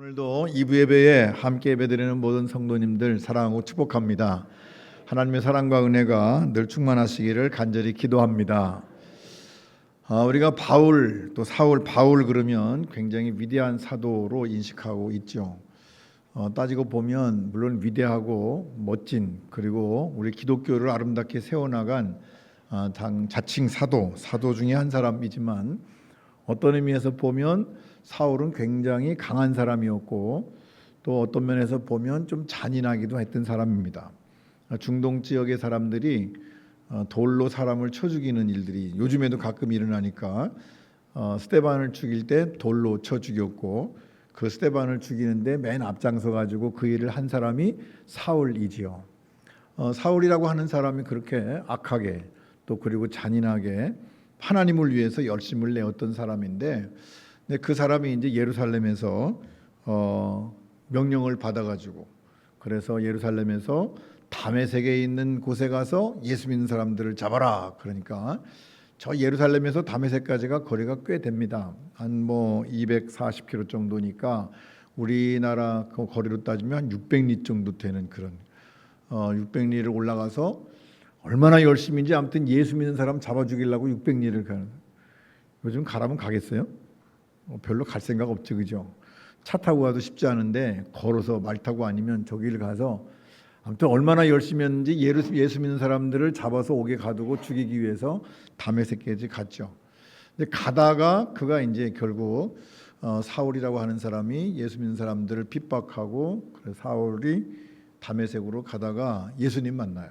오늘도 2부 예배에 함께 예배드리는 모든 성도님들 사랑하고 축복합니다. 하나님의 사랑과 은혜가 늘 충만하시기를 간절히 기도합니다. 우리가 바울, 또 사울, 바울 그러면 굉장히 위대한 사도로 인식하고 있죠. 따지고 보면 물론 위대하고 멋진, 그리고 우리 기독교를 아름답게 세워나간 자칭 사도 중에 한 사람이지만, 어떤 의미에서 보면 사울은 굉장히 강한 사람이었고, 또 어떤 면에서 보면 좀 잔인하기도 했던 사람입니다. 중동 지역의 사람들이 돌로 사람을 쳐 죽이는 일들이 요즘에도 가끔 일어나니까, 스데반을 죽일 때 돌로 쳐 죽였고, 그 스데반을 죽이는데 맨 앞장서 가지고 그 일을 한 사람이 사울이지요. 사울이라고 하는 사람이 그렇게 악하게, 또 그리고 잔인하게 하나님을 위해서 열심을 내었던 사람인데, 그 사람이 이제 예루살렘에서 명령을 받아가지고, 그래서 예루살렘에서 다메섹에 있는 곳에 가서 예수 믿는 사람들을 잡아라. 그러니까 저 예루살렘에서 다메섹까지가 거리가 꽤 됩니다. 한 240km 정도니까 우리나라 그 거리로 따지면 한 600리 정도 되는 그런 600리를 올라가서 얼마나 열심인지 아무튼 예수 믿는 사람 잡아 죽이려고 600리를 가는. 요즘 가라면 가겠어요? 별로 갈 생각 없죠, 그죠? 차 타고 가도 쉽지 않은데 걸어서 말 타고 아니면 저기를 가서 아무튼 얼마나 열심히 했는지 예수 믿는 사람들을 잡아서 옥에 가두고 죽이기 위해서 다메섹까지 갔죠. 근데 가다가 그가 이제 결국 사울이라고 하는 사람이 예수 믿는 사람들을 핍박하고, 그래서 사울이 다메섹으로 가다가 예수님 만나요.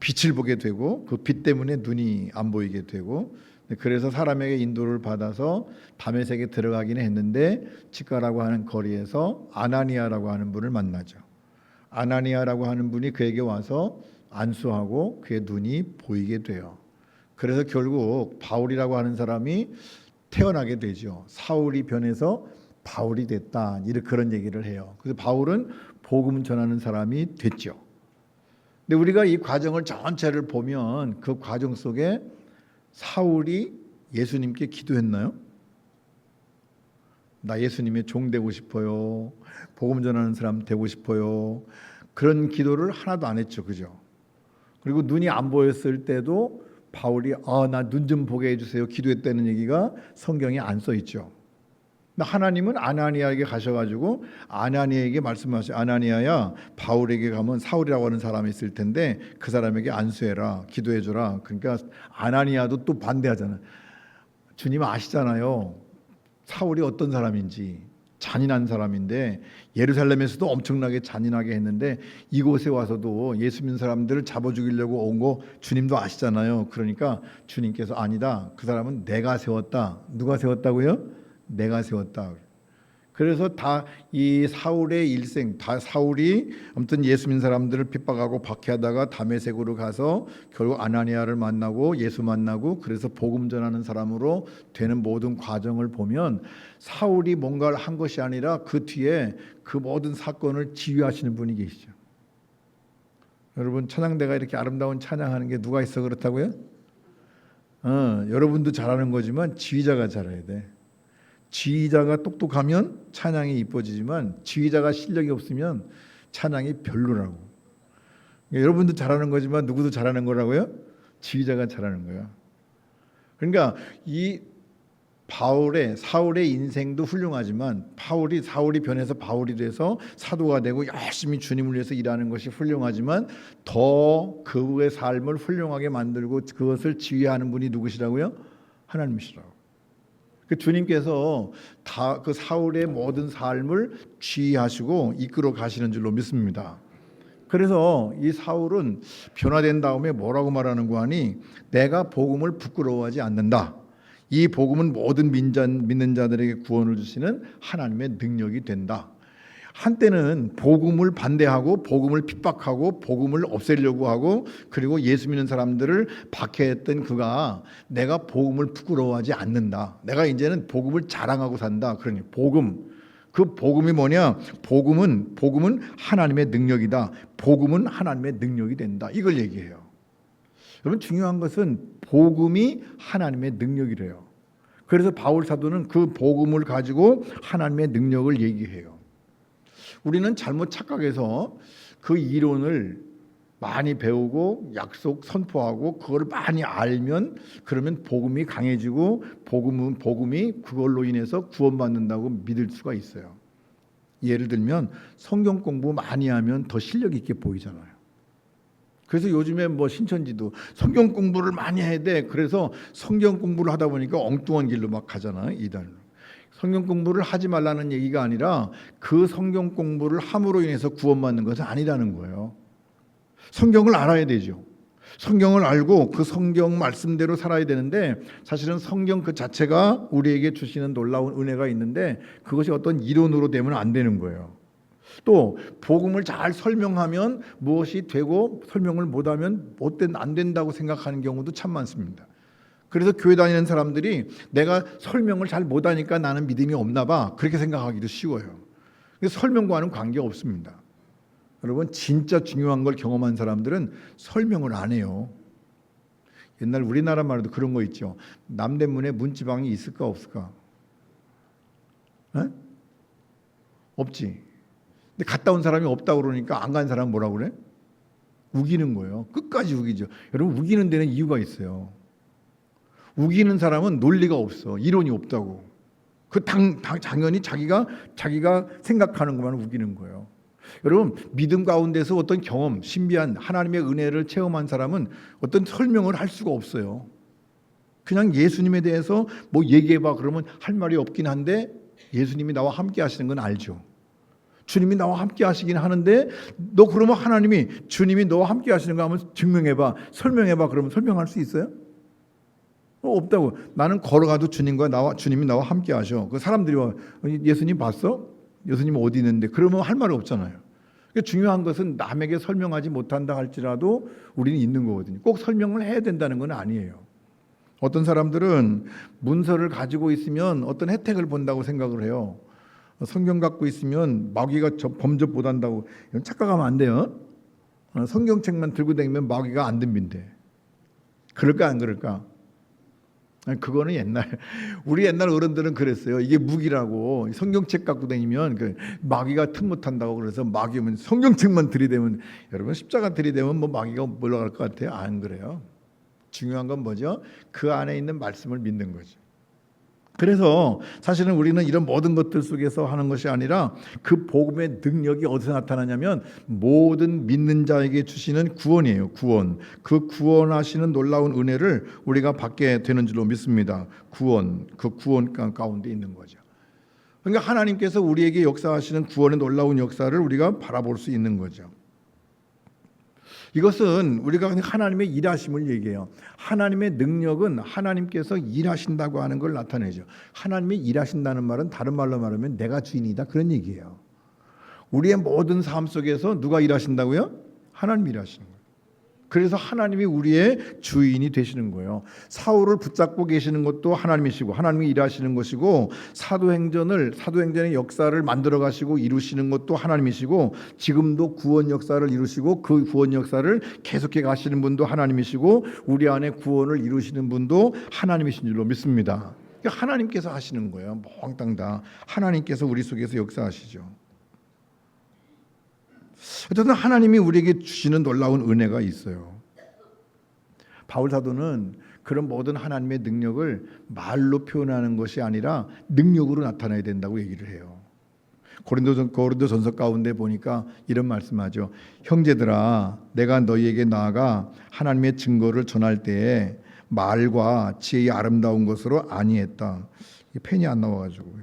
빛을 보게 되고 그 빛 때문에 눈이 안 보이게 되고, 그래서 사람에게 인도를 받아서 다메섹에 들어가긴 했는데 치가라고 하는 거리에서 아나니아라고 하는 분을 만나죠. 아나니아라고 하는 분이 그에게 와서 안수하고 그의 눈이 보이게 돼요. 그래서 결국 바울이라고 하는 사람이 태어나게 되죠. 사울이 변해서 바울이 됐다, 이렇게 그런 얘기를 해요. 그래서 바울은 복음 전하는 사람이 됐죠. 근데 우리가 이 과정을 전체를 보면 그 과정 속에 사울이 예수님께 기도했나요? 나 예수님의 종 되고 싶어요. 복음 전하는 사람 되고 싶어요. 그런 기도를 하나도 안 했죠, 그죠? 그리고 눈이 안 보였을 때도 바울이 나 눈 좀 보게 해주세요 기도했다는 얘기가 성경에 안 써 있죠. 하나님은 아나니아에게 가셔가지고 아나니아에게 말씀하셔요. 아나니아야, 바울에게 가면 사울이라고 하는 사람이 있을 텐데 그 사람에게 안수해라, 기도해줘라. 그러니까 아나니아도 또 반대하잖아요. 주님 아시잖아요, 사울이 어떤 사람인지. 잔인한 사람인데 예루살렘에서도 엄청나게 잔인하게 했는데 이곳에 와서도 예수 믿는 사람들을 잡아 죽이려고 온 거 주님도 아시잖아요. 그러니까 주님께서 아니다, 그사람은 내가 세웠다. 누가 세웠다고요? 내가 세웠다. 그래서 다 이 사울의 일생, 다 사울이 아무튼 예수 믿는 사람들을 핍박하고 박해하다가 다메섹으로 가서 결국 아나니아를 만나고 예수 만나고, 그래서 복음 전하는 사람으로 되는 모든 과정을 보면 사울이 뭔가를 한 것이 아니라 그 뒤에 그 모든 사건을 지휘하시는 분이 계시죠. 여러분, 찬양대가 이렇게 아름다운 찬양하는 게 누가 있어 그렇다고요? 여러분도 잘하는 거지만 지휘자가 잘해야 돼. 지휘자가 똑똑하면 찬양이 이뻐지지만 지휘자가 실력이 없으면 찬양이 별로라고. 여러분도 잘하는 거지만 누구도 잘하는 거라고요? 지휘자가 잘하는 거야. 그러니까 이 사울의 인생도 훌륭하지만 사울이 변해서 바울이 돼서 사도가 되고 열심히 주님을 위해서 일하는 것이 훌륭하지만 더 그의 삶을 훌륭하게 만들고 그것을 지휘하는 분이 누구시라고요? 하나님이시라고. 주님께서 다 그 사울의 모든 삶을 지휘하시고 이끌어 가시는 줄로 믿습니다. 그래서 이 사울은 변화된 다음에 뭐라고 말하는 거 하니, 내가 복음을 부끄러워하지 않는다. 이 복음은 모든 믿는 자들에게 구원을 주시는 하나님의 능력이 된다. 한때는 복음을 반대하고 복음을 핍박하고 복음을 없애려고 하고 그리고 예수 믿는 사람들을 박해했던 그가 내가 복음을 부끄러워하지 않는다. 내가 이제는 복음을 자랑하고 산다. 그러니 그 복음이 뭐냐? 복음은 하나님의 능력이다. 복음은 하나님의 능력이 된다. 이걸 얘기해요. 여러분, 중요한 것은 복음이 하나님의 능력이래요. 그래서 바울 사도는 그 복음을 가지고 하나님의 능력을 얘기해요. 우리는 잘못 착각해서 그 이론을 많이 배우고 약속 선포하고 그걸 많이 알면 그러면 복음이 강해지고 복음이 그걸로 인해서 구원받는다고 믿을 수가 있어요. 예를 들면 성경 공부 많이 하면 더 실력 있게 보이잖아요. 그래서 요즘에 뭐 신천지도 성경 공부를 많이 해야 돼. 그래서 성경 공부를 하다 보니까 엉뚱한 길로 막 가잖아요. 이단으로. 성경 공부를 하지 말라는 얘기가 아니라 그 성경 공부를 함으로 인해서 구원받는 것은 아니라는 거예요. 성경을 알아야 되죠. 성경을 알고 그 성경 말씀대로 살아야 되는데 사실은 성경 그 자체가 우리에게 주시는 놀라운 은혜가 있는데 그것이 어떤 이론으로 되면 안 되는 거예요. 또 복음을 잘 설명하면 무엇이 되고 설명을 못하면 안 된다고 생각하는 경우도 참 많습니다. 그래서 교회 다니는 사람들이 내가 설명을 잘 못하니까 나는 믿음이 없나 봐 그렇게 생각하기도 쉬워요. 설명과는 관계없습니다. 여러분 진짜 중요한 걸 경험한 사람들은 설명을 안 해요. 옛날 우리나라 말에도 그런 거 있죠. 남대문에 문지방이 있을까 없을까? 에? 없지. 근데 갔다 온 사람이 없다고 그러니까 안 간 사람은 뭐라고 그래? 우기는 거예요. 끝까지 우기죠. 여러분 우기는 데는 이유가 있어요. 우기는 사람은 논리가 없어. 이론이 없다고. 당연히 자기가 생각하는 것만 우기는 거예요. 여러분 믿음 가운데서 어떤 경험, 신비한 하나님의 은혜를 체험한 사람은 어떤 설명을 할 수가 없어요. 그냥 예수님에 대해서 뭐 얘기해봐 그러면 할 말이 없긴 한데 예수님이 나와 함께 하시는 건 알죠. 주님이 나와 함께 하시긴 하는데 너 그러면 하나님이 주님이 너와 함께 하시는 거 하면 증명해봐 설명해봐 그러면 설명할 수 있어요? 없다고. 나는 걸어가도 주님이 나와 함께 하셔. 그 사람들이 와 예수님 봤어? 예수님 어디 있는데? 그러면 할 말이 없잖아요. 그러니까 중요한 것은 남에게 설명하지 못한다 할지라도 우리는 있는 거거든요. 꼭 설명을 해야 된다는 건 아니에요. 어떤 사람들은 문서를 가지고 있으면 어떤 혜택을 본다고 생각을 해요. 성경 갖고 있으면 마귀가 범접 못한다고. 착각하면 안 돼요. 성경책만 들고 다니면 마귀가 안 덤빈대. 그럴까 안 그럴까? 그거는 우리 옛날 어른들은 그랬어요. 이게 무기라고 성경책 갖고 다니면 그 마귀가 틈 못한다고 그래서 마귀 오면 성경책만 들이대면 여러분 십자가 들이대면 뭐 마귀가 올라갈 것 같아요? 안 그래요. 중요한 건 뭐죠? 그 안에 있는 말씀을 믿는 거죠. 그래서 사실은 우리는 이런 모든 것들 속에서 하는 것이 아니라 그 복음의 능력이 어디서 나타나냐면 모든 믿는 자에게 주시는 구원이에요. 구원. 그 구원하시는 놀라운 은혜를 우리가 받게 되는 줄로 믿습니다. 구원. 그 구원 가운데 있는 거죠. 그러니까 하나님께서 우리에게 역사하시는 구원의 놀라운 역사를 우리가 바라볼 수 있는 거죠. 이것은 우리가 하나님의 일하심을 얘기해요. 하나님의 능력은 하나님께서 일하신다고 하는 걸 나타내죠. 하나님이 일하신다는 말은 다른 말로 말하면 내가 주인이다 그런 얘기예요. 우리의 모든 삶 속에서 누가 일하신다고요? 하나님이 일하시는 거예요. 그래서 하나님이 우리의 주인이 되시는 거예요. 사울을 붙잡고 계시는 것도 하나님이시고 하나님이 일하시는 것이고 사도행전의 역사를 만들어 가시고 이루시는 것도 하나님이시고 지금도 구원 역사를 이루시고 그 구원 역사를 계속해 가시는 분도 하나님이시고 우리 안에 구원을 이루시는 분도 하나님이신 줄로 믿습니다. 하나님께서 하시는 거예요. 몽땅 다 하나님께서 우리 속에서 역사하시죠. 어쨌든 하나님이 우리에게 주시는 놀라운 은혜가 있어요. 바울 사도는 그런 모든 하나님의 능력을 말로 표현하는 것이 아니라 능력으로 나타나야 된다고 얘기를 해요. 고린도전서 가운데 보니까 이런 말씀하죠. 형제들아 내가 너희에게 나아가 하나님의 증거를 전할 때에 말과 지혜의 아름다운 것으로 아니했다. 펜이 안 나와가지고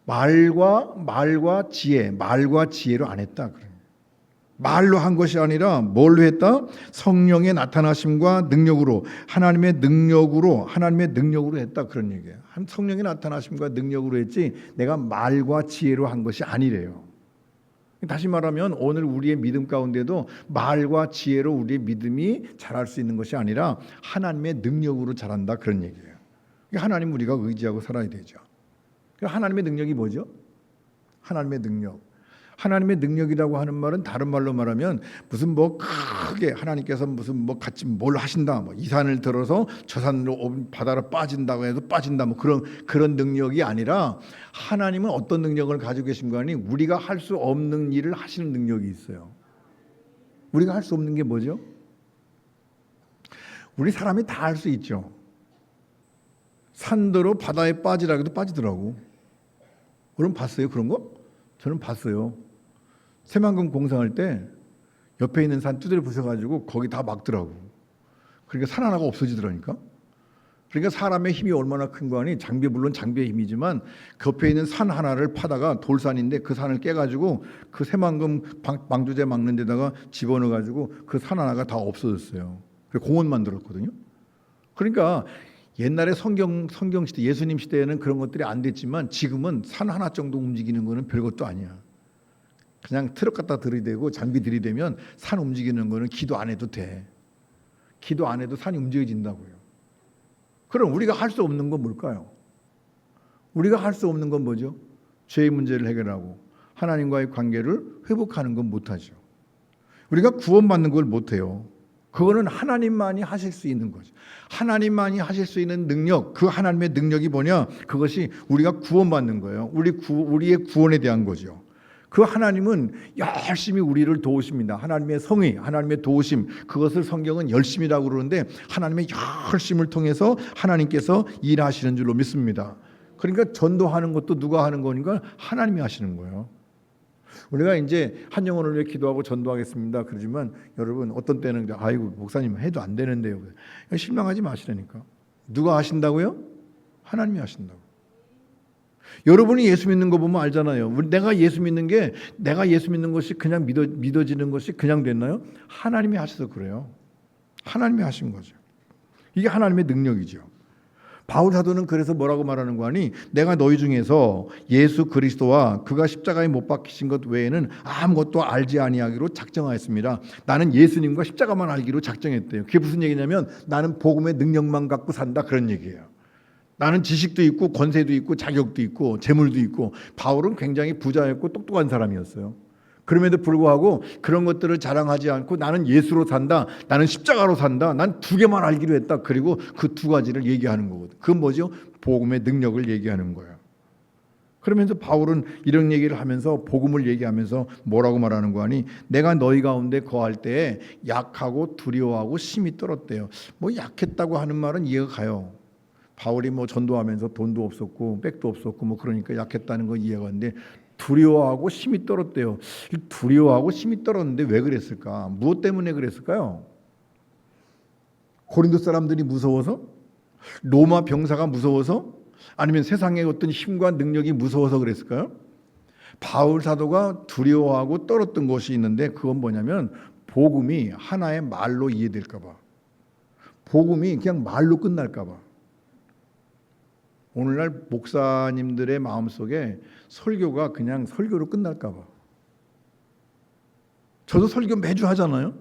말과 지혜로 안 했다. 말로 한 것이 아니라 뭘로 했다? 성령의 나타나심과 능력으로 하나님의 능력으로 했다 그런 얘기예요. 성령의 나타나심과 능력으로 했지 내가 말과 지혜로 한 것이 아니래요. 다시 말하면 오늘 우리의 믿음 가운데도 말과 지혜로 우리의 믿음이 자랄 수 있는 것이 아니라 하나님의 능력으로 자란다 그런 얘기예요. 하나님 우리가 의지하고 살아야 되죠. 하나님의 능력이 뭐죠? 하나님의 능력. 하나님의 능력이라고 하는 말은 다른 말로 말하면 무슨 뭐 크게 하나님께서 무슨 뭐 같이 뭘 하신다, 뭐 이 산을 들어서 저 산으로 바다로 빠진다고 해도 빠진다, 뭐 그런 능력이 아니라 하나님은 어떤 능력을 가지고 계신 거 아니? 우리가 할 수 없는 일을 하시는 능력이 있어요. 우리가 할 수 없는 게 뭐죠? 우리 사람이 다 할 수 있죠. 산더러 바다에 빠지라 해도 빠지더라고. 그럼 봤어요 그런 거? 저는 봤어요. 새만금 공사할 때 옆에 있는 산 두드려 부셔가지고 거기 다 막더라고. 그러니까 산 하나가 없어지더라니까. 그러니까 사람의 힘이 얼마나 큰 거 아니? 장비 물론 장비의 힘이지만 그 옆에 있는 산 하나를 파다가 돌산인데 그 산을 깨가지고 그 새만금 방주제 막는 데다가 집어넣어가지고 그 산 하나가 다 없어졌어요. 그래서 공원 만들었거든요. 그러니까 옛날에 성경 시대, 예수님 시대에는 그런 것들이 안 됐지만 지금은 산 하나 정도 움직이는 거는 별것도 아니야. 그냥 트럭 갖다 들이대고 장비 들이대면 산 움직이는 거는 기도 안 해도 돼. 기도 안 해도 산이 움직여진다고요. 그럼 우리가 할 수 없는 건 뭘까요? 우리가 할 수 없는 건 뭐죠? 죄의 문제를 해결하고 하나님과의 관계를 회복하는 건 못하죠. 우리가 구원받는 걸 못해요. 그거는 하나님만이 하실 수 있는 거죠. 하나님만이 하실 수 있는 능력, 그 하나님의 능력이 뭐냐? 그것이 우리가 구원받는 거예요. 우리의 구원에 대한 거죠. 그 하나님은 열심히 우리를 도우십니다. 하나님의 성의, 하나님의 도우심, 그것을 성경은 열심이라고 그러는데 하나님의 열심을 통해서 하나님께서 일하시는 줄로 믿습니다. 그러니까 전도하는 것도 누가 하는 거니까 하나님이 하시는 거예요. 우리가 이제 한 영혼을 위해 기도하고 전도하겠습니다. 그러지만 여러분 어떤 때는 아이고 목사님 해도 안 되는데요. 실망하지 마시라니까. 누가 하신다고요? 하나님이 하신다고. 여러분이 예수 믿는 거 보면 알잖아요. 내가 예수 믿는 것이 그냥 믿어지는 것이 그냥 됐나요? 하나님이 하셔서 그래요. 하나님이 하신 거죠. 이게 하나님의 능력이죠. 바울 사도는 그래서 뭐라고 말하는 거 아니? 내가 너희 중에서 예수 그리스도와 그가 십자가에 못 박히신 것 외에는 아무것도 알지 아니하기로 작정하였습니다. 나는 예수님과 십자가만 알기로 작정했대요. 그게 무슨 얘기냐면 나는 복음의 능력만 갖고 산다 그런 얘기예요. 나는 지식도 있고 권세도 있고 자격도 있고 재물도 있고. 바울은 굉장히 부자였고 똑똑한 사람이었어요. 그럼에도 불구하고 그런 것들을 자랑하지 않고 나는 예수로 산다, 나는 십자가로 산다, 난 두 개만 알기로 했다. 그리고 그 두 가지를 얘기하는 거거든. 그건 뭐죠? 복음의 능력을 얘기하는 거예요. 그러면서 바울은 이런 얘기를 하면서 복음을 얘기하면서 뭐라고 말하는 거 아니? 내가 너희 가운데 거할 때에 약하고 두려워하고 심히 떨었대요. 뭐 약했다고 하는 말은 이해가 가요. 바울이 뭐 전도하면서 돈도 없었고 백도 없었고 뭐 그러니까 약했다는 건 이해가 가는데 두려워하고 심히 떨었대요. 두려워하고 심히 떨었는데 왜 그랬을까? 무엇 때문에 그랬을까요? 고린도 사람들이 무서워서? 로마 병사가 무서워서? 아니면 세상의 어떤 힘과 능력이 무서워서 그랬을까요? 바울 사도가 두려워하고 떨었던 것이 있는데 그건 뭐냐면 복음이 하나의 말로 이해될까 봐. 복음이 그냥 말로 끝날까 봐. 오늘날 목사님들의 마음속에 설교가 그냥 설교로 끝날까 봐. 저도 설교 매주 하잖아요.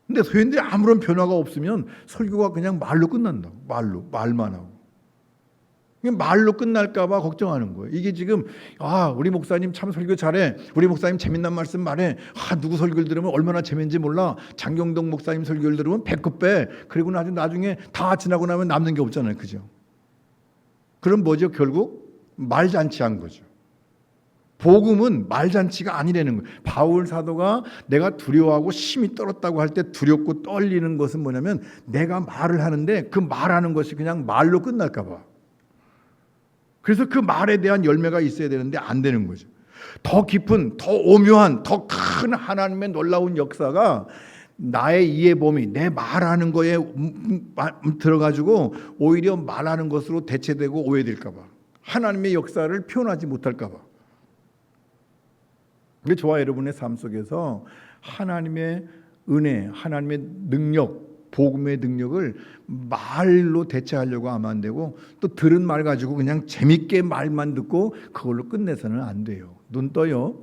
근데 교인들이 아무런 변화가 없으면 설교가 그냥 말로 끝난다. 말만 하고. 그냥 말로 끝날까 봐 걱정하는 거예요. 이게 지금 우리 목사님 참 설교 잘해. 우리 목사님 재밌는 말씀 말해. 누구 설교를 들으면 얼마나 재밌는지 몰라. 장경동 목사님 설교를 들으면 배꼽 빼. 그리고 나중에 다 지나고 나면 남는 게 없잖아요. 그죠? 그럼 뭐죠? 결국 말잔치한 거죠. 복음은 말잔치가 아니라는 거예요. 바울 사도가 내가 두려워하고 심히 떨었다고 할 때 두렵고 떨리는 것은 뭐냐면 내가 말을 하는데 그 말하는 것이 그냥 말로 끝날까 봐. 그래서 그 말에 대한 열매가 있어야 되는데 안 되는 거죠. 더 깊은, 더 오묘한, 더 큰 하나님의 놀라운 역사가 나의 이해 범위, 내 말하는 거에 들어가지고 오히려 말하는 것으로 대체되고 오해될까 봐. 하나님의 역사를 표현하지 못할까 봐. 근데 저와 여러분의 삶 속에서 하나님의 은혜, 하나님의 능력, 복음의 능력을 말로 대체하려고 하면 안 되고 또 들은 말 가지고 그냥 재밌게 말만 듣고 그걸로 끝내서는 안 돼요. 눈 떠요.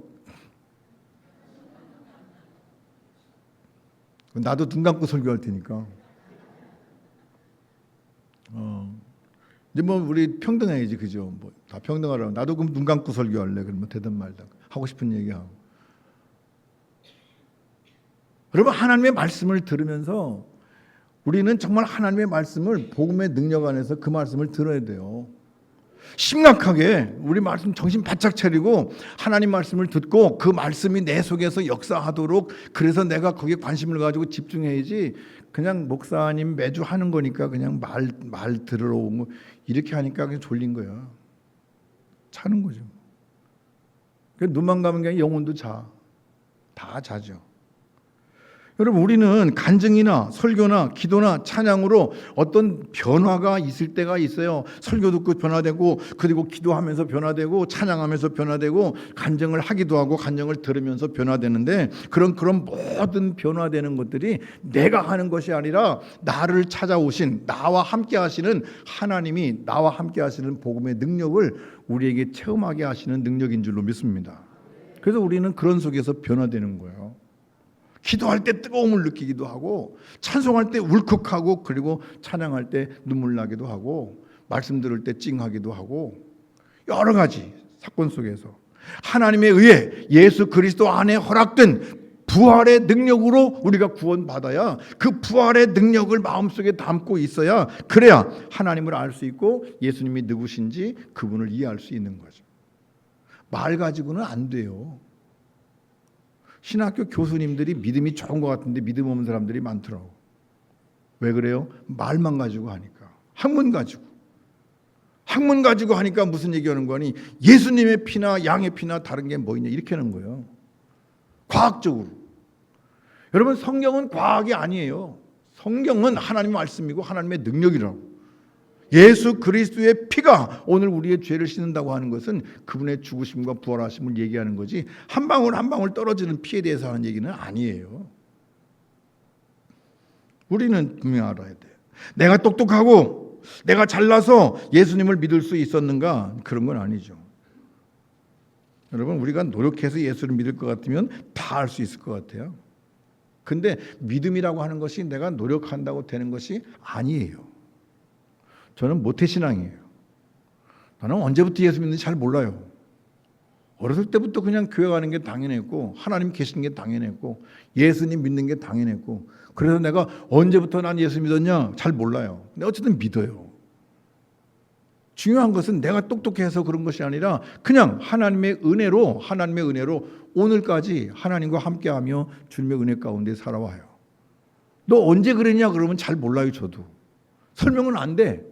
나도 눈 감고 설교할 테니까. 이제 뭐 우리 평등해야지, 그죠? 뭐 다 평등하라고. 나도 그럼 눈 감고 설교할래. 그러면 되든 말든. 하고 싶은 얘기하고. 여러분, 하나님의 말씀을 들으면서 우리는 정말 하나님의 말씀을 복음의 능력 안에서 그 말씀을 들어야 돼요. 심각하게 우리 말씀 정신 바짝 차리고 하나님 말씀을 듣고 그 말씀이 내 속에서 역사하도록, 그래서 내가 거기에 관심을 가지고 집중해야지, 그냥 목사님 매주 하는 거니까 그냥 말 들으러 온 거 이렇게 하니까 그냥 졸린 거야. 자는 거죠. 눈만 감은 게 아니라 영혼도 다 자죠. 여러분, 우리는 간증이나 설교나 기도나 찬양으로 어떤 변화가 있을 때가 있어요. 설교 듣고 변화되고, 그리고 기도하면서 변화되고, 찬양하면서 변화되고, 간증을 하기도 하고 간증을 들으면서 변화되는데, 그런 모든 변화되는 것들이 내가 하는 것이 아니라 나를 찾아오신, 나와 함께 하시는 하나님이, 나와 함께 하시는 복음의 능력을 우리에게 체험하게 하시는 능력인 줄로 믿습니다. 그래서 우리는 그런 속에서 변화되는 거예요. 기도할 때 뜨거움을 느끼기도 하고, 찬송할 때 울컥하고, 그리고 찬양할 때 눈물 나기도 하고, 말씀 들을 때 찡하기도 하고, 여러 가지 사건 속에서 하나님에 의해 예수 그리스도 안에 허락된 부활의 능력으로 우리가 구원받아야, 그 부활의 능력을 마음속에 담고 있어야, 그래야 하나님을 알 수 있고 예수님이 누구신지 그분을 이해할 수 있는 거죠. 말 가지고는 안 돼요. 신학교 교수님들이 믿음이 좋은 것 같은데 믿음 없는 사람들이 많더라고. 왜 그래요? 말만 가지고 하니까. 학문 가지고 하니까 무슨 얘기하는 거니? 예수님의 피나 양의 피나 다른 게 뭐 있냐 이렇게 하는 거예요. 과학적으로. 여러분, 성경은 과학이 아니에요. 성경은 하나님의 말씀이고 하나님의 능력이라고. 예수 그리스도의 피가 오늘 우리의 죄를 씻는다고 하는 것은 그분의 죽으심과 부활하심을 얘기하는 거지, 한 방울 한 방울 떨어지는 피에 대해서 하는 얘기는 아니에요. 우리는 분명히 알아야 돼요. 내가 똑똑하고 내가 잘나서 예수님을 믿을 수 있었는가? 그런 건 아니죠. 여러분, 우리가 노력해서 예수를 믿을 것 같으면 다 할 수 있을 것 같아요. 근데 믿음이라고 하는 것이 내가 노력한다고 되는 것이 아니에요. 저는 모태신앙이에요. 나는 언제부터 예수 믿는지 잘 몰라요. 어렸을 때부터 그냥 교회 가는 게 당연했고, 하나님 계시는 게 당연했고, 예수님 믿는 게 당연했고, 그래서 내가 언제부터 난 예수 믿었냐? 잘 몰라요. 근데 어쨌든 믿어요. 중요한 것은 내가 똑똑해서 그런 것이 아니라 그냥 하나님의 은혜로 오늘까지 하나님과 함께하며 주님의 은혜 가운데 살아와요. 너 언제 그랬냐? 그러면 잘 몰라요. 저도. 설명은 안 돼.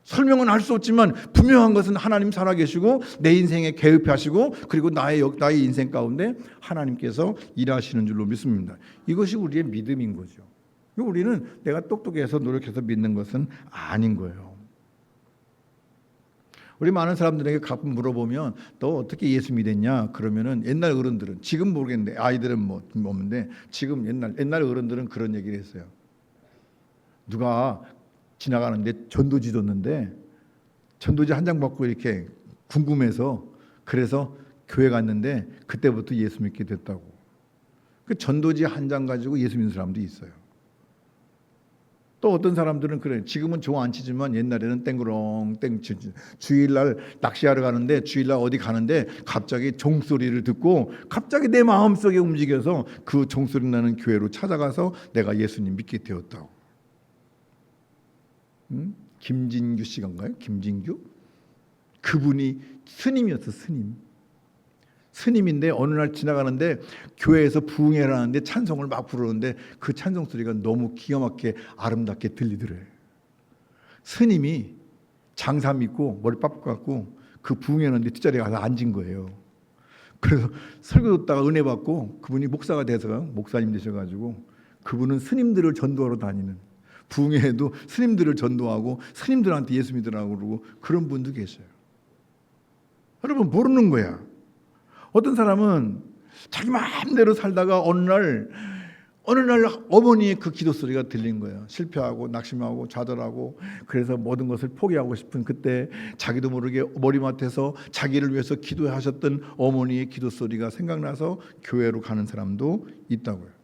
설명은 할 수 없지만 분명한 것은 하나님 살아계시고 내 인생에 개입하시고, 그리고 나의 인생 가운데 하나님께서 일하시는 줄로 믿습니다. 이것이 우리의 믿음인 거죠. 우리는 내가 똑똑해서 노력해서 믿는 것은 아닌 거예요. 우리 많은 사람들에게 가끔 물어보면 너 어떻게 예수 믿었냐? 그러면은 옛날 어른들은, 지금 모르겠는데 아이들은 뭐 없는데, 지금 옛날 어른들은 그런 얘기를 했어요. 누가 지나가는데 전도지 줬는데 전도지 한 장 받고 이렇게 궁금해서, 그래서 교회 갔는데 그때부터 예수 믿게 됐다고. 그 전도지 한 장 가지고 예수 믿는 사람도 있어요. 또 어떤 사람들은 그래. 지금은 종 안 치지만 옛날에는 땡그렁 주일날 낚시하러 가는데, 주일날 어디 가는데 갑자기 종소리를 듣고 갑자기 내 마음속에 움직여서 그 종소리 나는 교회로 찾아가서 내가 예수님 믿게 되었다고. 김진규 씨가인가요? 김진규? 그분이 스님이었어. 스님인데 어느 날 지나가는데 교회에서 부흥회를 하는데 찬송을 막 부르는데 그 찬송 소리가 너무 기가 막히게 아름답게 들리더래. 스님이 장사 믿고 머리 빡빡 갖고 그 부흥회 하는데 뒷자리에 가서 앉은 거예요. 그래서 설교 듣다가 은혜 받고 그분이 목사가 돼서, 목사님 되셔가지고 그분은 스님들을 전도하러 다니는, 부흥회에도 스님들을 전도하고 스님들한테 예수 믿으라고 그러고 그런 분도 계셔요. 여러분, 모르는 거야. 어떤 사람은 자기 마음대로 살다가 어느 날 어머니의 그 기도 소리가 들린 거예요. 실패하고 낙심하고 좌절하고, 그래서 모든 것을 포기하고 싶은 그때 자기도 모르게 머리맡에서 자기를 위해서 기도하셨던 어머니의 기도 소리가 생각나서 교회로 가는 사람도 있다고요.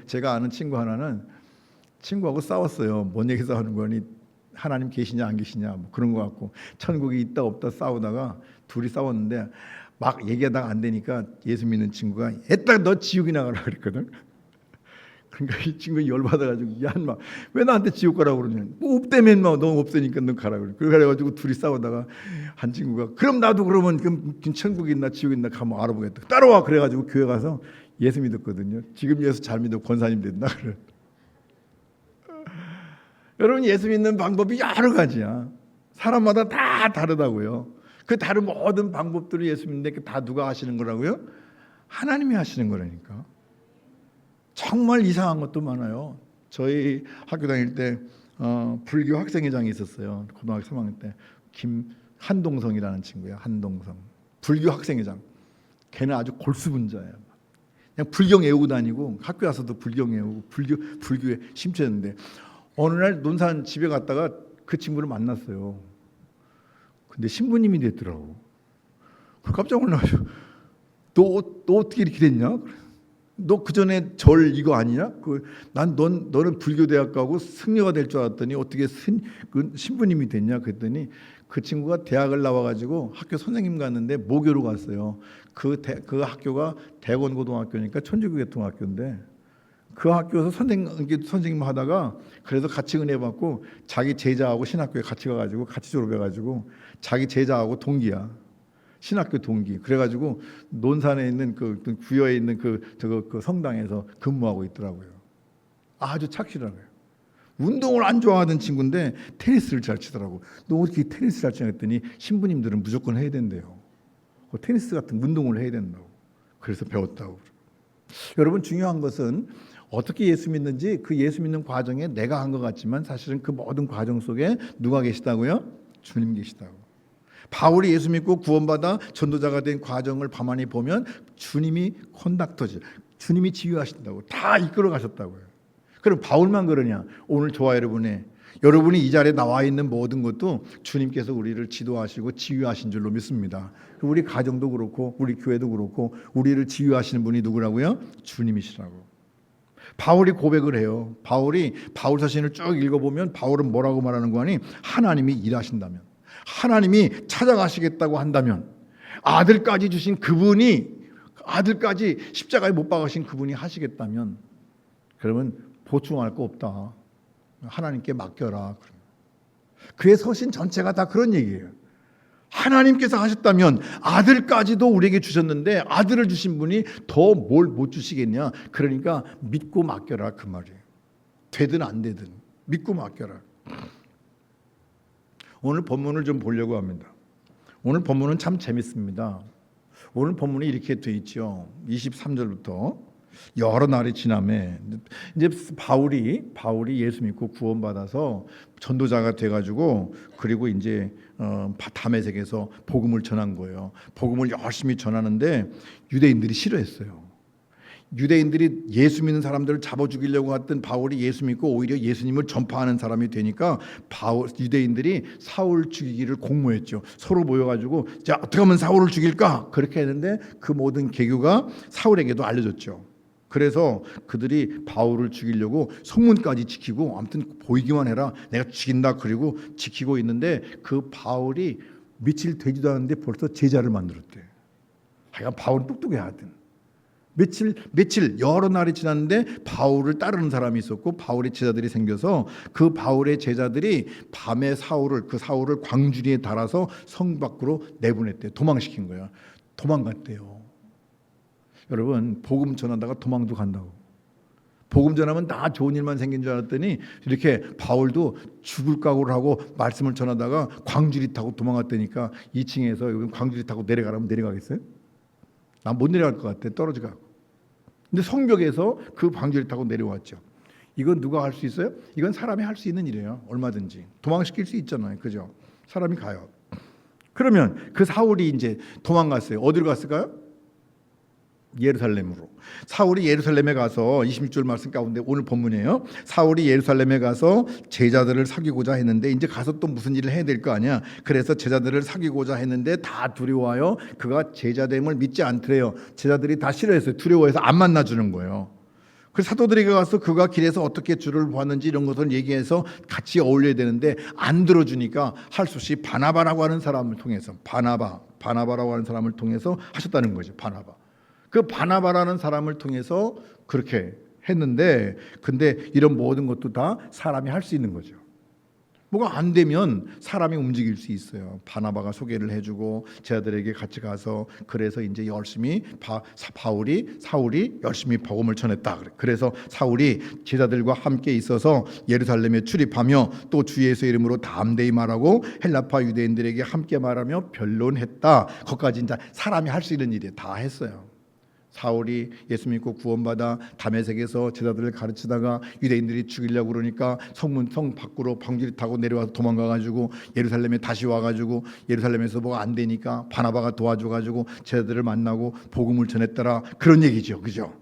제가 아는 친구 하나는 친구하고 싸웠어요. 뭔 얘기 싸우는 거니? 하나님 계시냐 안 계시냐 뭐 그런 거 같고 천국이 있다 없다 싸우다가 둘이 싸웠는데 막 얘기하다가 안 되니까 예수 믿는 친구가 애딱 너 지옥이 나가라 그랬거든. 그러니까 이 친구가 열받아가지고 야 인마 왜 나한테 지옥 가라고 그러냐, 뭐 없다며 인마 너 없으니까 너 가라 그래. 그래가지고 둘이 싸우다가 한 친구가 그럼 나도 그러면 그럼 천국이 있나 지옥이 있나 가면 알아보겠다, 따라와. 그래가지고 교회 가서 예수 믿었거든요. 지금 예수 잘 믿어 권사님 된다 그래. 여러분 예수 믿는 방법이 여러 가지야. 사람마다 다 다르다고요. 그 다른 모든 방법들을 예수 믿는데 다 누가 하시는 거라고요? 하나님이 하시는 거라니까. 정말 이상한 것도 많아요. 저희 학교 다닐 때 불교 학생회장이 있었어요. 고등학교 3학년 때 한동성이라는 친구예요. 한동성 불교 학생회장. 걔는 아주 골수분자예요. 그냥 불경 외우고 다니고 학교 와서도 불경 외우고 불교에 심취했는데 어느 날 논산 집에 갔다가 그 친구를 만났어요. 근데 신부님이 됐더라고. 깜짝 놀라가지고 너 어떻게 이렇게 됐냐? 너 그 전에 절 이거 아니냐? 너는 불교 대학 가고 승려가 될 줄 알았더니 어떻게 신부님이 됐냐? 그랬더니 그 친구가 대학을 나와가지고 학교 선생님 갔는데 모교로 갔어요. 그 학교가 대건고등학교니까 천주교계통학교인데 그 학교에서 선생님 하다가 그래서 같이 은혜 받고 자기 제자하고 신학교에 같이 가가지고 같이 졸업해가지고 자기 제자하고 동기야. 신학교 동기. 그래가지고 논산에 있는 그 구여에 있는 그 성당에서 근무하고 있더라고요. 아주 착실하고요. 운동을 안 좋아하던 친구인데 테니스를 잘 치더라고. 너 어떻게 테니스 잘 치냐 했더니 신부님들은 무조건 해야 된대요. 테니스 같은 운동을 해야 된다고. 그래서 배웠다고. 여러분 중요한 것은 어떻게 예수 믿는지 그 예수 믿는 과정에 내가 한 것 같지만 사실은 그 모든 과정 속에 누가 계시다고요? 주님 계시다고. 바울이 예수 믿고 구원받아 전도자가 된 과정을 가만히 보면 주님이 컨덕터지, 주님이 지휘하신다고, 다 이끌어 가셨다고요. 그럼 바울만 그러냐? 오늘 저와 여러분이 이 자리에 나와 있는 모든 것도 주님께서 우리를 지도하시고 지휘하신 줄로 믿습니다. 우리 가정도 그렇고 우리 교회도 그렇고 우리를 지휘하시는 분이 누구라고요? 주님이시라고. 바울이 고백을 해요. 바울 서신을 쭉 읽어보면 바울은 뭐라고 말하는 거 아니? 하나님이 일하신다면, 하나님이 찾아가시겠다고 한다면, 아들까지 주신 그분이, 아들까지 십자가에 못 박으신 그분이 하시겠다면 그러면 보충할 거 없다. 하나님께 맡겨라. 그의 서신 전체가 다 그런 얘기예요. 하나님께서 하셨다면 아들까지도 우리에게 주셨는데 아들을 주신 분이 더 뭘 못 주시겠냐? 그러니까 믿고 맡겨라 그 말이에요. 되든 안 되든 믿고 맡겨라. 오늘 본문을 좀 보려고 합니다. 오늘 본문은 참 재밌습니다. 오늘 본문이 이렇게 돼 있죠. 23절부터 여러 날이 지나매 이제 바울이 예수 믿고 구원받아서 전도자가 돼가지고 그리고 이제 다메섹에서 복음을 전한 거예요. 복음을 열심히 전하는데 유대인들이 싫어했어요. 유대인들이 예수 믿는 사람들을 잡아 죽이려고 했던 바울이 예수 믿고 오히려 예수님을 전파하는 사람이 되니까 유대인들이 사울 죽이기를 공모했죠. 서로 모여가지고 자 어떻게 하면 사울을 죽일까? 그렇게 했는데 그 모든 계교가 사울에게도 알려졌죠. 그래서 그들이 바울을 죽이려고 성문까지 지키고 아무튼 보이기만 해라 내가 죽인다 그리고 지키고 있는데 그 바울이 며칠 되지도 않았는데 벌써 제자를 만들었대. 하여간 바울은 똑똑해 하여튼. 며칠 여러 날이 지났는데 바울을 따르는 사람이 있었고 바울의 제자들이 생겨서 그 바울의 제자들이 밤에 사울을 광주리에 달아서 성 밖으로 내보냈대요. 도망시킨 거야. 도망갔대요. 여러분 복음 전하다가 도망도 간다고. 복음 전하면 다 좋은 일만 생긴 줄 알았더니 이렇게 바울도 죽을 각오를 하고 말씀을 전하다가 광주리 타고 도망갔다니까 2층에서 광주리 타고 내려가라면 내려가겠어요? 난 못 내려갈 것 같아. 떨어져가고. 근데 성벽에서 그 광주리 타고 내려왔죠. 이건 누가 할 수 있어요? 이건 사람이 할 수 있는 일이에요. 얼마든지 도망시킬 수 있잖아요. 그죠? 사람이 가요. 그러면 그 사울이 이제 도망갔어요. 어디로 갔을까요? 예루살렘으로. 사울이 예루살렘에 가서 26절 말씀 가운데 오늘 본문이에요. 사울이 예루살렘에 가서 제자들을 사귀고자 했는데 이제 가서 또 무슨 일을 해야 될 거 아니야. 그래서 제자들을 사귀고자 했는데 다 두려워하여 그가 제자됨을 믿지 않더래요. 제자들이 다 싫어했어요. 두려워해서 안 만나주는 거예요. 그 사도들에게 가서 그가 길에서 어떻게 주를 보았는지 이런 것을 얘기해서 같이 어울려야 되는데 안 들어주니까 할 수 없이 바나바라고 하는 사람을 통해서 바나바라고 하는 사람을 통해서 하셨다는 거죠. 바나바. 그 바나바라는 사람을 통해서 그렇게 했는데, 근데 이런 모든 것도 다 사람이 할 수 있는 거죠. 뭐가 안 되면 사람이 움직일 수 있어요. 바나바가 소개를 해주고 제자들에게 같이 가서, 그래서 이제 열심히 사울이 열심히 복음을 전했다. 그래서 사울이 제자들과 함께 있어서 예루살렘에 출입하며 또 주 예수의 이름으로 담대히 말하고 헬라파 유대인들에게 함께 말하며 변론했다. 거기까지 이제 사람이 할 수 있는 일이 다 했어요. 사울이 예수 믿고 구원받아 다메섹에서 제자들을 가르치다가 유대인들이 죽이려고 그러니까 성 밖으로 방주를 타고 내려와서 도망가가지고 예루살렘에 다시 와가지고 예루살렘에서 뭐가 안 되니까 바나바가 도와줘가지고 제자들을 만나고 복음을 전했더라. 그런 얘기죠, 그죠?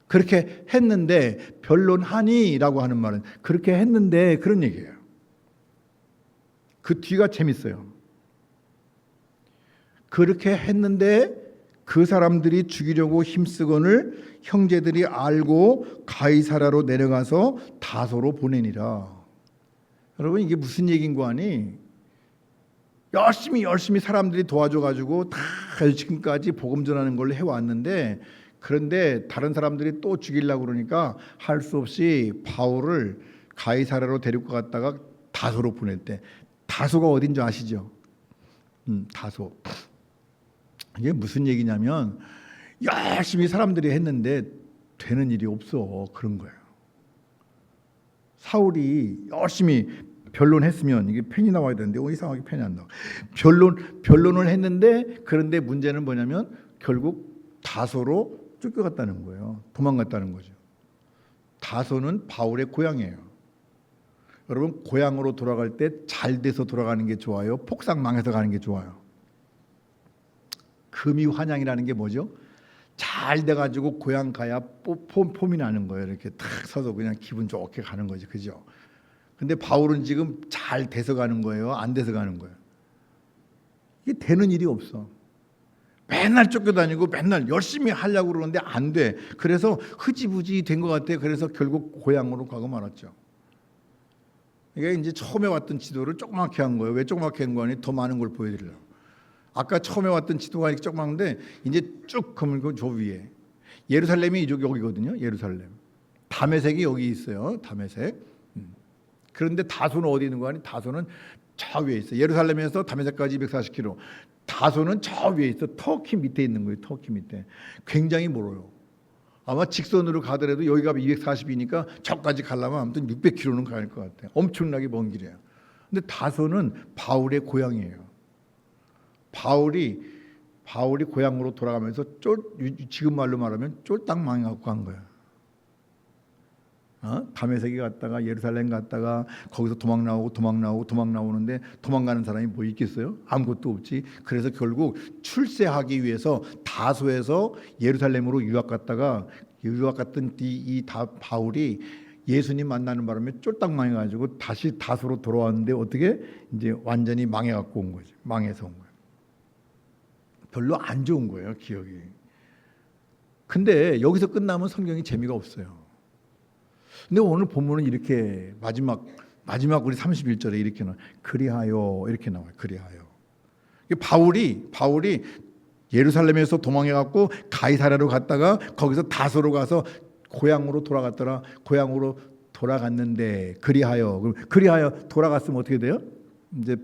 그렇게 했는데 변론하니라고 하는 말은 그렇게 했는데 그런 얘기예요. 그 뒤가 재밌어요. 그렇게 했는데 그 사람들이 죽이려고 힘쓰거늘 형제들이 알고 가이사라로 내려가서 다소로 보내니라. 여러분, 이게 무슨 얘기인 거 아니? 열심히 사람들이 도와줘가지고 다 지금까지 복음 전하는 걸로 해왔는데, 그런데 다른 사람들이 또 죽이려고 그러니까 할 수 없이 바울을 가이사라로 데리고 갔다가 다소로 보냈대. 다소가 어딘지 아시죠? 다소. 이게 무슨 얘기냐면 열심히 사람들이 했는데 되는 일이 없어, 그런 거예요. 사울이 열심히 변론했으면, 이게 펜이 나와야 되는데 이상하게 펜이 안 나와. 변론을 했는데, 그런데 문제는 뭐냐면 결국 다소로 쫓겨갔다는 거예요. 도망갔다는 거죠. 다소는 바울의 고향이에요. 여러분, 고향으로 돌아갈 때 잘 돼서 돌아가는 게 좋아요? 폭삭 망해서 가는 게 좋아요? 금이환영이라는 게 뭐죠? 잘 돼가지고 고향 가야 폼이 나는 거예요. 이렇게 탁 서서 그냥 기분 좋게 가는 거죠, 그죠? 근데 바울은 지금 잘 돼서 가는 거예요, 안 돼서 가는 거예요? 이게 되는 일이 없어. 맨날 쫓겨다니고 맨날 열심히 하려고 그러는데 안 돼. 그래서 흐지부지 된 것 같아요. 그래서 결국 고향으로 가고 말았죠. 이게 이제 처음에 왔던 지도를 조그맣게 한 거예요. 왜 조그맣게 한 거니? 더 많은 걸 보여드리려고. 아까 처음에 왔던 지도가 이렇게 조그만데 이제 쭉 그물고 저 위에 예루살렘이 이쪽 여기거든요. 예루살렘. 다메섹이 여기 있어요. 다메섹. 그런데 다소는 어디 있는 거 아니? 다소는 저 위에 있어. 예루살렘에서 다메섹까지 240km. 다소는 저 위에 있어. 터키 밑에 있는 거예요. 터키 밑에. 굉장히 멀어요. 아마 직선으로 가더라도 여기가 240이니까 저까지 가려면 아무튼 600km는 가야 할 것 같아요. 엄청나게 먼 길이에요. 근데 다소는 바울의 고향이에요. 바울이 고향으로 돌아가면서 지금 말로 말하면 쫄딱 망해갖고 간 거야. 다메섹에 갔다가 예루살렘 갔다가 거기서 도망 나오는데 도망가는 사람이 뭐 있겠어요? 아무것도 없지. 그래서 결국 출세하기 위해서 다소에서 예루살렘으로 유학 갔던 이 바울이 예수님 만나는 바람에 쫄딱 망해가지고 다시 다소로 돌아왔는데 어떻게 이제 완전히 망해갖고 온 거지. 망해서 온 거야. 별로 안 좋은 거예요, 기억이. 근데 여기서 끝나면 성경이 재미가 없어요. 근데 오늘 본문은 이렇게 마지막 우리 31절에 이렇게 나와요. 그리하여 이렇게 나와요. 그리하여. 바울이 예루살렘에서 도망해갖고 가이사랴로 갔다가 거기서 다소로 가서 고향으로 돌아갔더라. 고향으로 돌아갔는데 그리하여 돌아갔으면 어떻게 돼요? 이제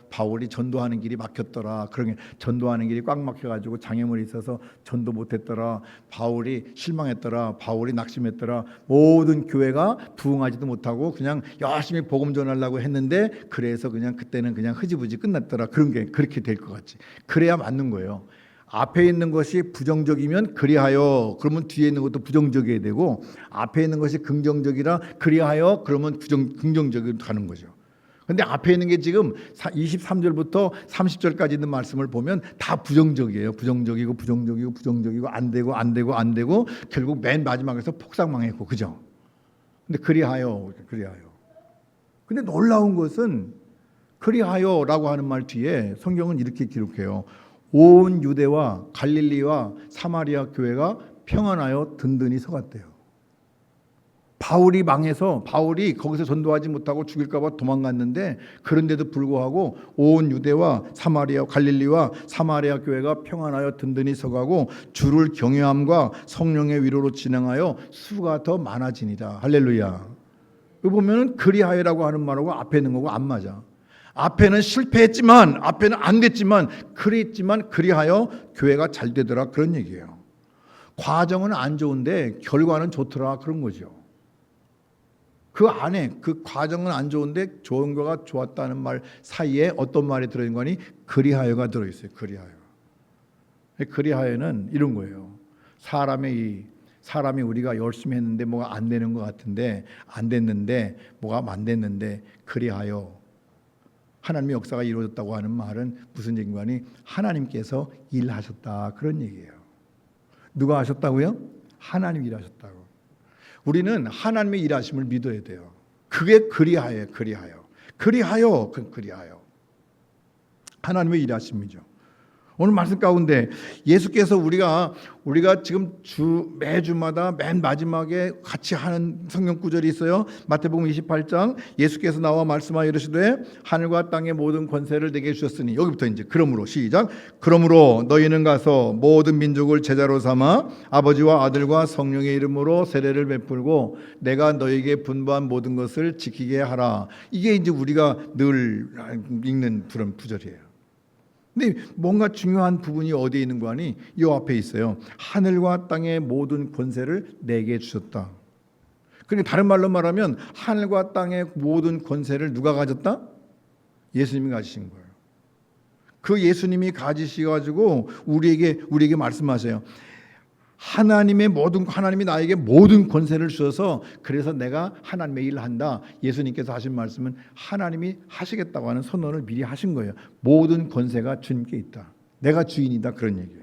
바울이 전도하는 길이 막혔더라. 그러게 전도하는 길이 꽉 막혀가지고 장애물이 있어서 전도 못했더라. 바울이 실망했더라. 바울이 낙심했더라. 모든 교회가 부흥하지도 못하고 그냥 열심히 복음 전하려고 했는데 그래서 그냥 그때는 그냥 흐지부지 끝났더라. 그런 게 그렇게 될 것 같지. 그래야 맞는 거예요. 앞에 있는 것이 부정적이면 그리하여 그러면 뒤에 있는 것도 부정적이어야 되고, 앞에 있는 것이 긍정적이라 그리하여 그러면 긍정적으로 가는 거죠. 근데 앞에 있는 게 지금 23절부터 30절까지 있는 말씀을 보면 다 부정적이에요. 부정적이고 안 되고 결국 맨 마지막에서 폭삭 망했고, 그죠? 근데 그리하여. 근데 놀라운 것은 그리하여라고 하는 말 뒤에 성경은 이렇게 기록해요. 온 유대와 갈릴리와 사마리아 교회가 평안하여 든든히 서갔대요. 바울이 망해서 바울이 거기서 전도하지 못하고 죽일까 봐 도망갔는데 그런데도 불구하고 온 유대와 사마리아 갈릴리와 사마리아 교회가 평안하여 든든히 서가고 주를 경외함과 성령의 위로로 진행하여 수가 더 많아지니라. 할렐루야. 여기 보면은 그리하여라고 하는 말하고 앞에 있는 거고 안 맞아. 앞에는 실패했지만 앞에는 안 됐지만 그랬지만 그리하여 교회가 잘 되더라 그런 얘기예요. 과정은 안 좋은데 결과는 좋더라 그런 거죠. 그 안에 그 과정은 안 좋은데 좋은 거가 좋았다는 말 사이에 어떤 말이 들어있는 거니? 그리하여가 들어있어요. 그리하여는 이런 거예요. 사람이 우리가 열심히 했는데 뭐가 안 되는 것 같은데 안 됐는데 뭐가 안 됐는데 그리하여 하나님의 역사가 이루어졌다고 하는 말은 무슨 얘기인 거니? 하나님께서 일하셨다 그런 얘기예요. 누가 하셨다고요? 하나님이 일하셨다고. 우리는 하나님의 일하심을 믿어야 돼요. 그게 그리하여. 하나님의 일하심이죠. 오늘 말씀 가운데 예수께서 우리가 지금 매주마다 맨 마지막에 같이 하는 성경 구절이 있어요. 마태복음 28장 예수께서 나와 말씀하여 이르시되 하늘과 땅의 모든 권세를 내게 주셨으니 여기부터 이제 그러므로 시작. 그러므로 너희는 가서 모든 민족을 제자로 삼아 아버지와 아들과 성령의 이름으로 세례를 베풀고 내가 너희에게 분부한 모든 것을 지키게 하라. 이게 이제 우리가 늘 읽는 그런 구절이에요. 근데 뭔가 중요한 부분이 어디에 있는 거 아니? 이 앞에 있어요. 하늘과 땅의 모든 권세를 내게 주셨다. 그러니까 다른 말로 말하면 하늘과 땅의 모든 권세를 누가 가졌다? 예수님이 가지신 거예요. 그 예수님이 가지셔가지고 우리에게 말씀하세요. 하나님이 나에게 모든 권세를 주셔서 그래서 내가 하나님의 일을 한다. 예수님께서 하신 말씀은 하나님이 하시겠다고 하는 선언을 미리 하신 거예요. 모든 권세가 주님께 있다. 내가 주인이다 그런 얘기예요.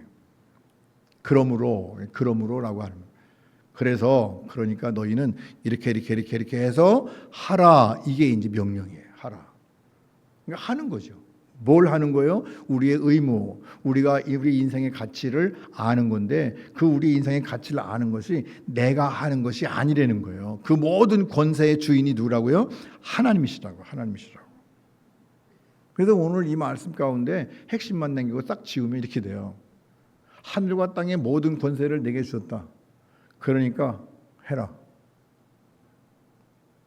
그러므로라고 하는 거예요. 그래서 그러니까 너희는 이렇게 해서 하라. 이게 이제 명령이에요. 하라. 그러니까 하는 거죠. 뭘 하는 거예요? 우리의 의무, 우리가 우리 인생의 가치를 아는 건데 그 우리 인생의 가치를 아는 것이 내가 하는 것이 아니라는 거예요. 그 모든 권세의 주인이 누구라고요? 하나님이시라고. 그래서 오늘 이 말씀 가운데 핵심만 남기고 딱 지우면 이렇게 돼요. 하늘과 땅의 모든 권세를 내게 주셨다. 그러니까 해라.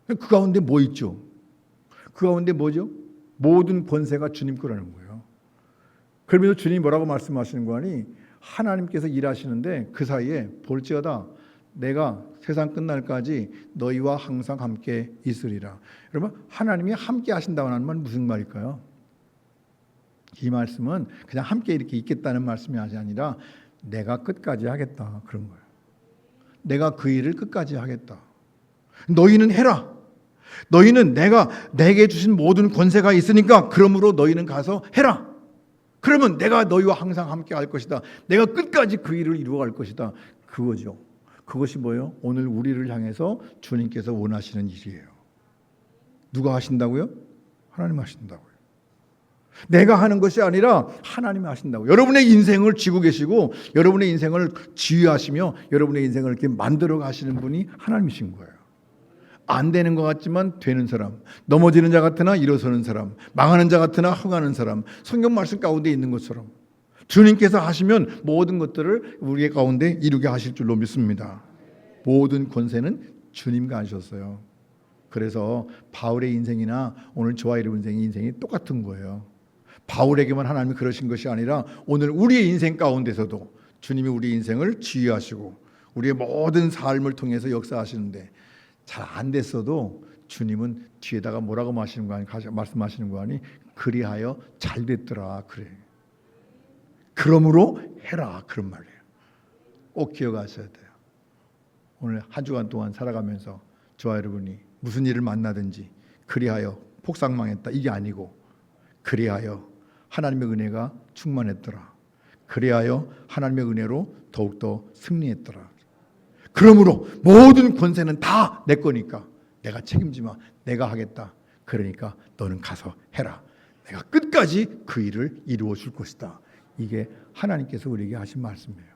그 가운데 뭐 있죠? 그 가운데 뭐죠? 모든 권세가 주님 거라는 거예요. 그러면서 주님이 뭐라고 말씀하시는 거 아니? 하나님께서 일하시는데 그 사이에 볼지어다 내가 세상 끝날까지 너희와 항상 함께 있으리라. 여러분 하나님이 함께 하신다고 하는 말은 무슨 말일까요? 이 말씀은 그냥 함께 이렇게 있겠다는 말씀이 아니라 내가 끝까지 하겠다 그런 거예요. 내가 그 일을 끝까지 하겠다. 너희는 해라. 너희는 내게 주신 모든 권세가 있으니까 그러므로 너희는 가서 해라. 그러면 내가 너희와 항상 함께 할 것이다. 내가 끝까지 그 일을 이루어갈 것이다. 그거죠. 그것이 뭐예요? 오늘 우리를 향해서 주님께서 원하시는 일이에요. 누가 하신다고요? 하나님 하신다고요. 내가 하는 것이 아니라 하나님이 하신다고. 여러분의 인생을 쥐고 계시고 여러분의 인생을 지휘하시며 여러분의 인생을 이렇게 만들어 가시는 분이 하나님이신 거예요. 안 되는 것 같지만 되는 사람, 넘어지는 자 같으나 일어서는 사람, 망하는 자 같으나 흥하는 사람, 성경 말씀 가운데 있는 것처럼 주님께서 하시면 모든 것들을 우리의 가운데 이루게 하실 줄로 믿습니다. 모든 권세는 주님과 하셨어요. 그래서 바울의 인생이나 오늘 저와 여러분의 인생이 똑같은 거예요. 바울에게만 하나님이 그러신 것이 아니라 오늘 우리의 인생 가운데서도 주님이 우리 인생을 지휘하시고 우리의 모든 삶을 통해서 역사하시는데 잘 안 됐어도 주님은 뒤에다가 뭐라고 말씀하시는 거 아니? 그리하여 잘 됐더라 그래. 그러므로 해라 그런 말이에요. 꼭 기억하셔야 돼요. 오늘 한 주간 동안 살아가면서 저와 여러분이 무슨 일을 만나든지 그리하여 폭삭망했다 이게 아니고 그리하여 하나님의 은혜가 충만했더라. 그리하여 하나님의 은혜로 더욱더 승리했더라. 그러므로 모든 권세는 다 내 거니까 내가 책임지마. 내가 하겠다. 그러니까 너는 가서 해라. 내가 끝까지 그 일을 이루어 줄 것이다. 이게 하나님께서 우리에게 하신 말씀이에요.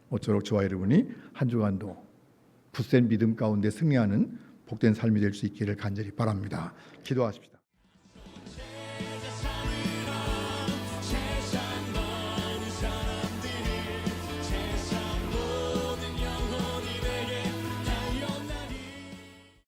모쪼록 저와 여러분이 한 주간도 굳센 믿음 가운데 승리하는 복된 삶이 될 수 있기를 간절히 바랍니다. 기도하십시다.